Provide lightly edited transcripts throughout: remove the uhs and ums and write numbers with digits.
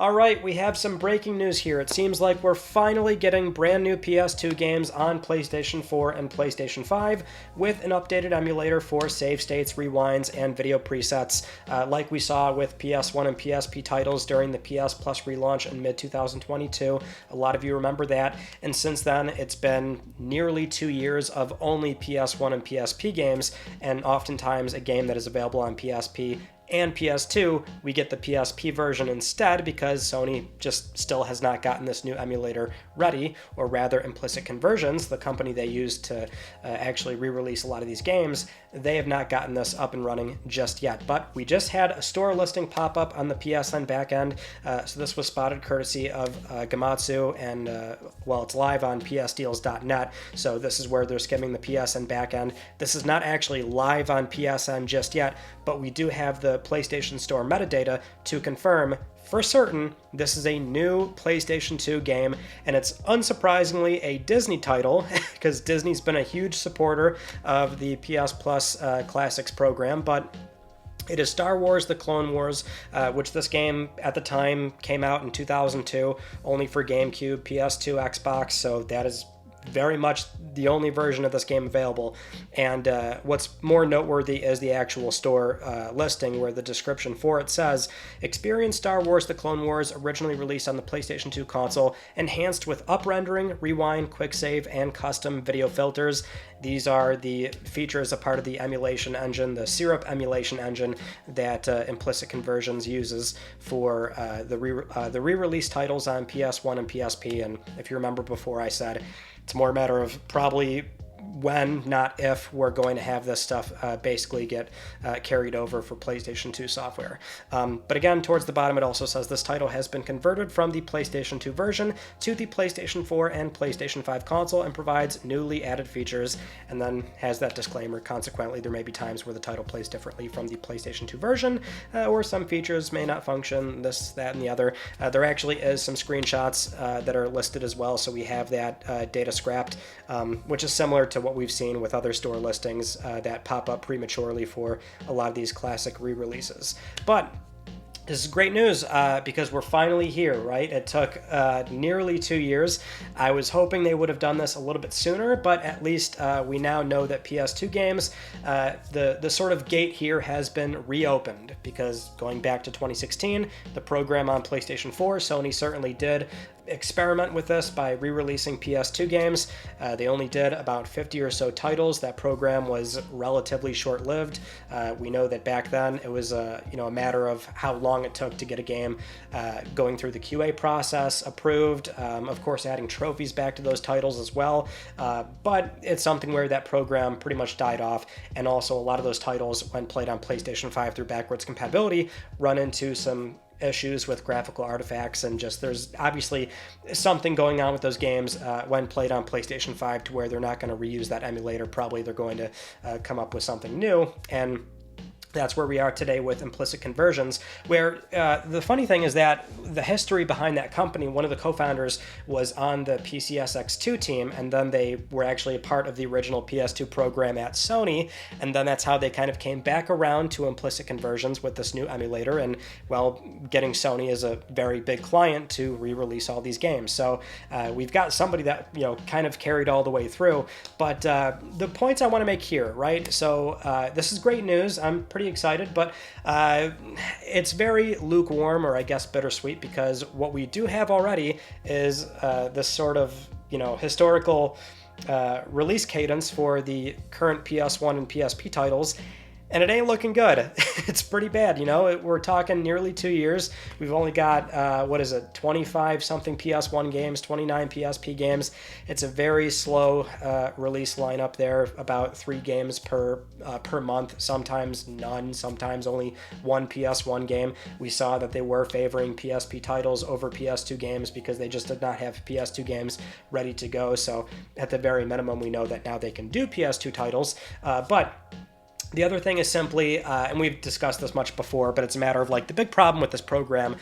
All right, we have some breaking news here. It seems like we're finally getting brand new PS2 games on PlayStation 4 and PlayStation 5 with an updated emulator for save states, rewinds, and video presets, like we saw with PS1 and PSP titles during the PS Plus relaunch in mid-2022. A lot of you remember that, and since then, it's been nearly 2 years of only PS1 and PSP games, and oftentimes a game that is available on PSP and PS2, we get the PSP version instead because Sony just still has not gotten this new emulator ready, or rather Implicit Conversions, the company they use to actually re-release a lot of these games, they have not gotten this up and running just yet. But we just had a store listing pop up on the PSN backend, so this was spotted courtesy of Gamatsu, and well, it's live on psdeals.net, so this is where they're skimming the PSN backend. This is not actually live on PSN just yet, but we do have the PlayStation Store metadata to confirm for certain this is a new PlayStation 2 game, and it's unsurprisingly a Disney title because Disney's been a huge supporter of the PS Plus Classics program, but it is Star Wars: The Clone Wars, which this game at the time came out in 2002, only for GameCube, PS2, Xbox, so that is very much the only version of this game available. And what's more noteworthy is the actual store listing, where the description for it says, experience Star Wars: The Clone Wars, originally released on the PlayStation 2 console, enhanced with up-rendering, rewind, quick save, and custom video filters. These are the features a part of the emulation engine, the Syrup emulation engine that Implicit Conversions uses for the re-release titles on PS1 and PSP. And if you remember before, I said it's more a matter of probably when, not if, we're going to have this stuff basically get carried over for PlayStation 2 software. But again, towards the bottom, it also says this title has been converted from the PlayStation 2 version to the PlayStation 4 and PlayStation 5 console and provides newly added features, and then has that disclaimer. Consequently, there may be times where the title plays differently from the PlayStation 2 version, or some features may not function, this, that, and the other. There actually is some screenshots that are listed as well, so we have that data scrapped, which is similar to what we've seen with other store listings that pop up prematurely for a lot of these classic re-releases. But this is great news because we're finally here, right? It took nearly 2 years. I was hoping they would have done this a little bit sooner, but at least we now know that PS2 games, the sort of gate here has been reopened, because going back to 2016, the program on PlayStation 4, Sony certainly did experiment with this by re-releasing PS2 games. They only did about 50 or so titles. That program was relatively short-lived. We know that back then it was a matter of how long it took to get a game going through the QA process, approved, of course adding trophies back to those titles as well, but it's something where that program pretty much died off, and also a lot of those titles, when played on PlayStation 5 through backwards compatibility, run into some issues with graphical artifacts, and just there's obviously something going on with those games when played on PlayStation 5 to where they're not going to reuse that emulator. Probably they're going to come up with something new, and that's where we are today with Implicit Conversions, where the funny thing is that the history behind that company, one of the co-founders was on the PCSX2 team, and then they were actually a part of the original PS2 program at Sony, and then that's how they kind of came back around to Implicit Conversions with this new emulator, and, well, getting Sony as a very big client to re-release all these games. So we've got somebody that, kind of carried all the way through. But the points I want to make here, right? So this is great news. I'm pretty excited, but it's very lukewarm, or I guess bittersweet, because what we do have already is this sort of historical release cadence for the current PS1 and PSP titles, and it ain't looking good. It's pretty bad, We're talking nearly 2 years. We've only got, 25-something PS1 games, 29 PSP games. It's a very slow release lineup there, about 3 games per month, sometimes none, sometimes only 1 PS1 game. We saw that they were favoring PSP titles over PS2 games because they just did not have PS2 games ready to go. So at the very minimum, we know that now they can do PS2 titles, but the other thing is simply, and we've discussed this much before, but it's a matter of the big problem with this program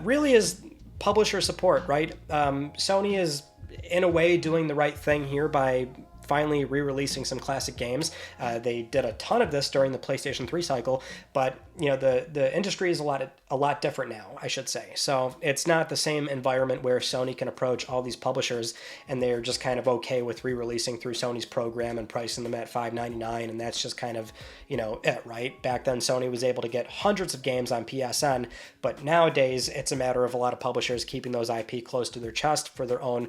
really is publisher support, right? Sony is in a way doing the right thing here by finally re-releasing some classic games. They did a ton of this during the PlayStation 3 cycle, but you know, the industry is a lot different now, I should say. So it's not the same environment where Sony can approach all these publishers and they're just kind of okay with re-releasing through Sony's program and pricing them at $5.99, and that's just kind of, you know, it, right? Back then Sony was able to get hundreds of games on PSN, but nowadays it's a matter of a lot of publishers keeping those IP close to their chest for their own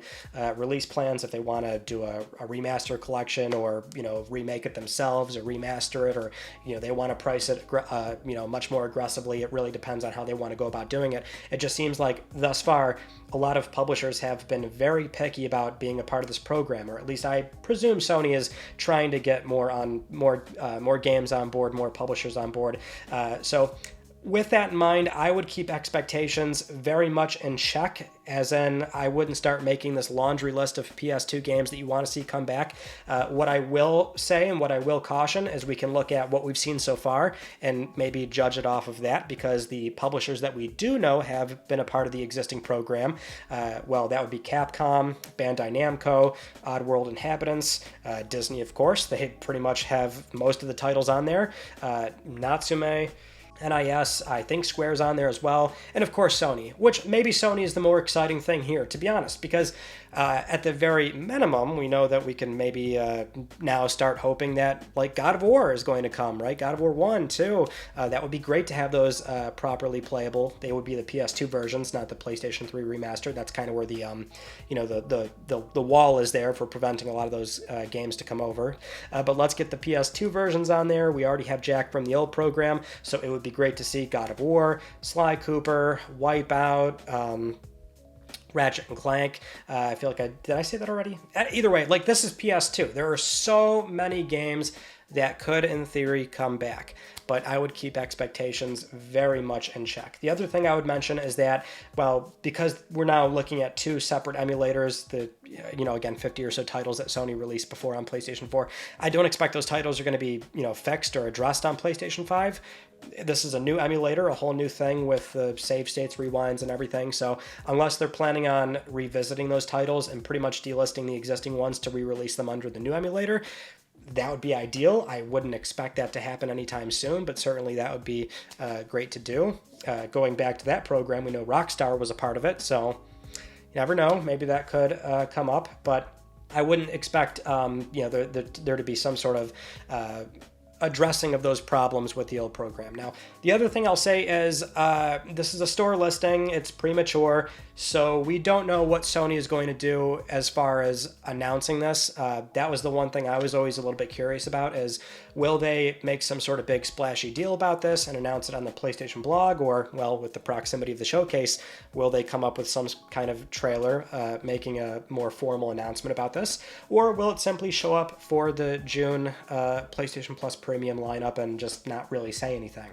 release plans if they want to do a remaster collection, or, you know, remake it themselves or remaster it, or, you know, they want to price it you know, much more aggressively. It really depends on how they want to go about doing it. It just seems like thus far a lot of publishers have been very picky about being a part of this program, or at least I presume Sony is trying to get more games on board, more publishers on board. So with that in mind, I would keep expectations very much in check, as in I wouldn't start making this laundry list of PS2 games that you want to see come back. What I will say and what I will caution is we can look at what we've seen so far and maybe judge it off of that, because the publishers that we do know have been a part of the existing program, well, that would be Capcom, Bandai Namco, Oddworld Inhabitants, Disney, of course. They pretty much have most of the titles on there. Natsume, NIS, I think Square's on there as well, and of course Sony, which maybe Sony is the more exciting thing here, to be honest, because at the very minimum, we know that we can maybe now start hoping that, like, God of War is going to come, right? God of War 1, 2, that would be great to have those properly playable. They would be the PS2 versions, not the PlayStation 3 remastered. That's kind of where the, you know, the wall is there for preventing a lot of those games to come over. But let's get the PS2 versions on there. We already have Jack from the old program, so it would be great to see God of War, Sly Cooper, Wipeout, Ratchet and Clank. I feel like did I say that already? Either way, like, this is PS2. There are so many games that could, in theory, come back, but I would keep expectations very much in check. The other thing I would mention is that, well, because we're now looking at two separate emulators, the, you know, again, 50 or so titles that Sony released before on PlayStation 4, I don't expect those titles are going to be, you know, fixed or addressed on PlayStation 5. This is a new emulator, a whole new thing with the save states, rewinds, and everything. So unless they're planning on revisiting those titles and pretty much delisting the existing ones to re-release them under the new emulator, that would be ideal. I wouldn't expect that to happen anytime soon, but certainly that would be great to do. Going back to that program, we know Rockstar was a part of it, so you never know. Maybe that could come up, but I wouldn't expect you know, there to be some sort of addressing of those problems with the old program. Now, the other thing I'll say is this is a store listing. It's premature, so we don't know what Sony is going to do as far as announcing this. That was the one thing I was always a little bit curious about, is will they make some sort of big splashy deal about this and announce it on the PlayStation blog, or, well, with the proximity of the showcase, will they come up with some kind of trailer making a more formal announcement about this, or will it simply show up for the June PlayStation Plus Premium lineup and just not really say anything?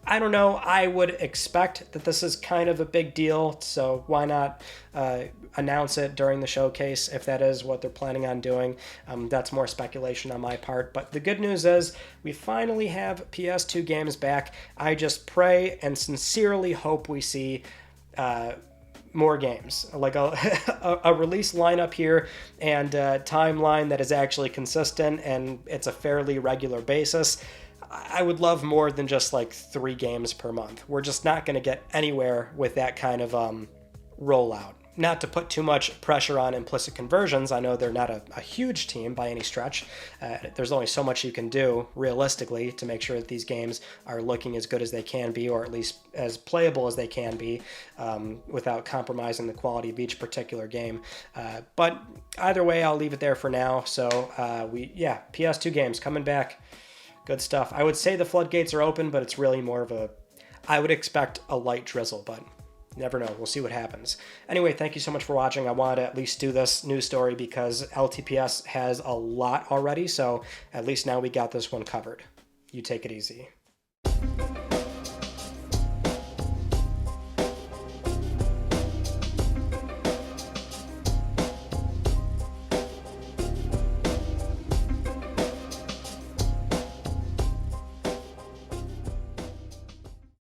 I don't know. I would expect that this is kind of a big deal, so why not announce it during the showcase if that is what they're planning on doing. That's more speculation on my part, but the good news is we finally have PS2 games back. I just pray and sincerely hope we see more games, like a release lineup here and a timeline that is actually consistent and it's a fairly regular basis. I would love more than just like 3 games per month. We're just not going to get anywhere with that kind of rollout. Not to put too much pressure on implicit conversions. I know they're not a huge team by any stretch. There's only so much you can do realistically to make sure that these games are looking as good as they can be, or at least as playable as they can be, without compromising the quality of each particular game. But either way, I'll leave it there for now. So PS2 games coming back. Good stuff. I would say the floodgates are open, but it's really more of I would expect a light drizzle, but you never know. We'll see what happens. Anyway, thank you so much for watching. I wanted to at least do this news story because LTPS has a lot already, so at least now we got this one covered. You take it easy.